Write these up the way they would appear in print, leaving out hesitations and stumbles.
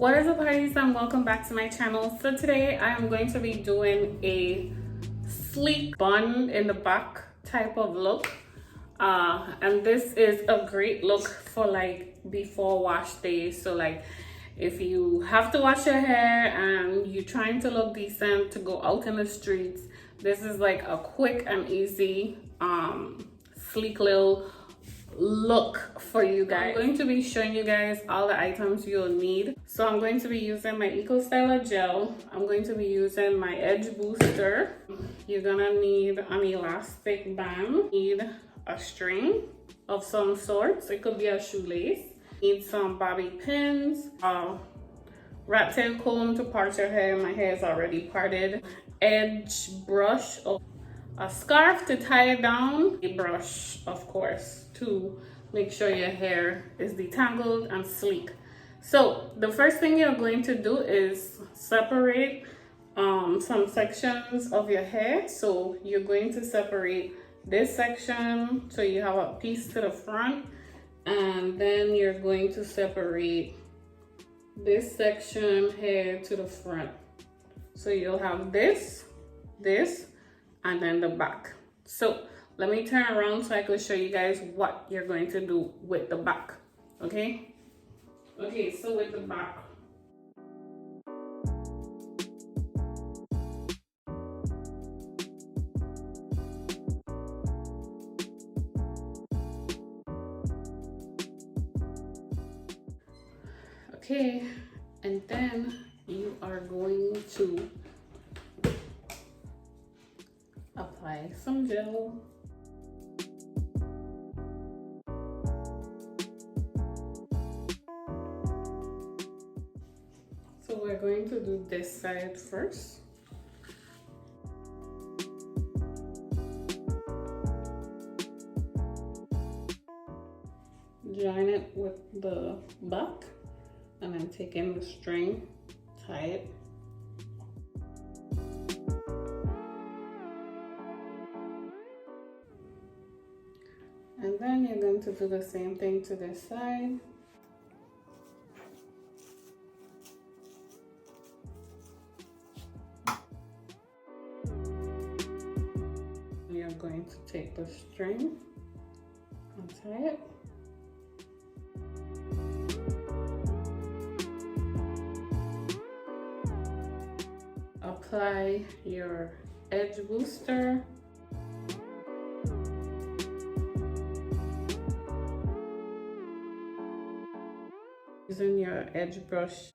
What is up, ladies, and welcome back to my channel. So today I am going to be doing a sleek bun in the back type of look, and this is a great look for like before wash day. So like if you have to wash your hair and you're trying to look decent to go out in the streets, this is like a quick and easy sleek little look for you guys. I'm going to be showing you guys all the items you'll need. So I'm going to be using my HAIRSTYLE gel. I'm going to be using my edge booster. You're gonna need an elastic band, need a string of some sorts. It could be a shoelace. Need some bobby pins, a rat tail comb to part your hair. My hair is already parted. Edge brush, a scarf to tie it down, a brush, of course, to make sure your hair is detangled and sleek. So the first thing you're going to do is separate some sections of your hair. So you're going to separate this section so you have a piece to the front, and then you're going to separate this section here to the front. So you'll have this, and then the back. So let me turn around so I can show you guys what you're going to do with the back. Okay, so with the back, okay, and then you are going to apply some gel. So we're going to do this side first. Join it with the back and then take in the string, tie it. And then you're going to do the same thing to this side. You're going to take the string and tie it. Apply your edge booster. Using your edge brush.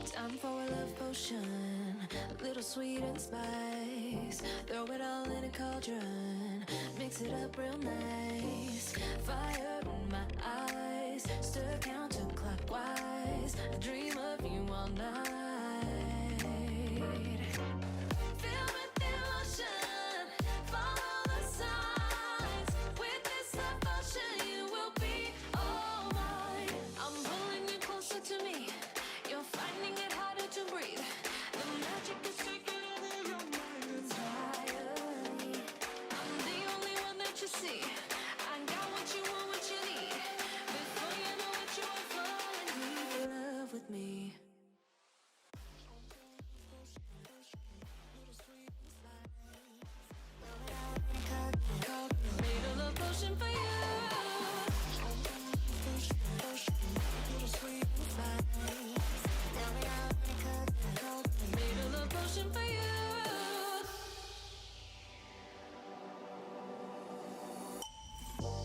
Time for a love potion, a little sweet and spice. Throw it all in a cauldron, mix it up real nice. Fire in my eyes, stir counterclockwise. I dream of you all night.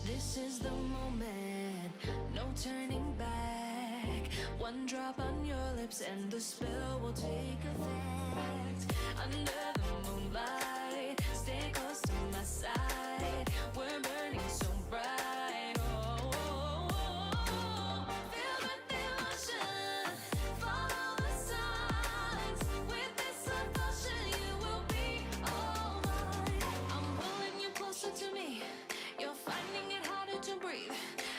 This is the moment, no turning back. One drop on your lips and the spell will take effect. Under the moonlight, stay close to my side. We're burning so bright. Oh, oh, oh. Feel the devotion, follow the signs. With this devotion, you will be all mine. I'm pulling you closer to me. You're finding it harder to breathe.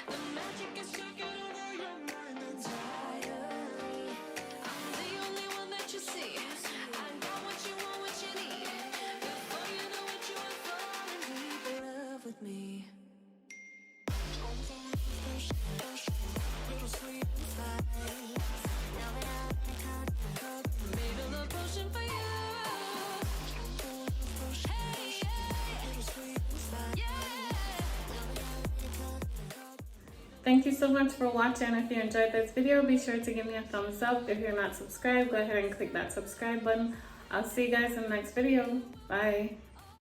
The magic is taking over your mind entirely. I'm the only one that you see. I got what you want, what you need. with me. Made a love potion for you. Hey, yeah. Thank you so much for watching. If you enjoyed this video, be sure to give me a thumbs up. If you're not subscribed, go ahead and click that subscribe button. I'll see you guys in the next video. Bye.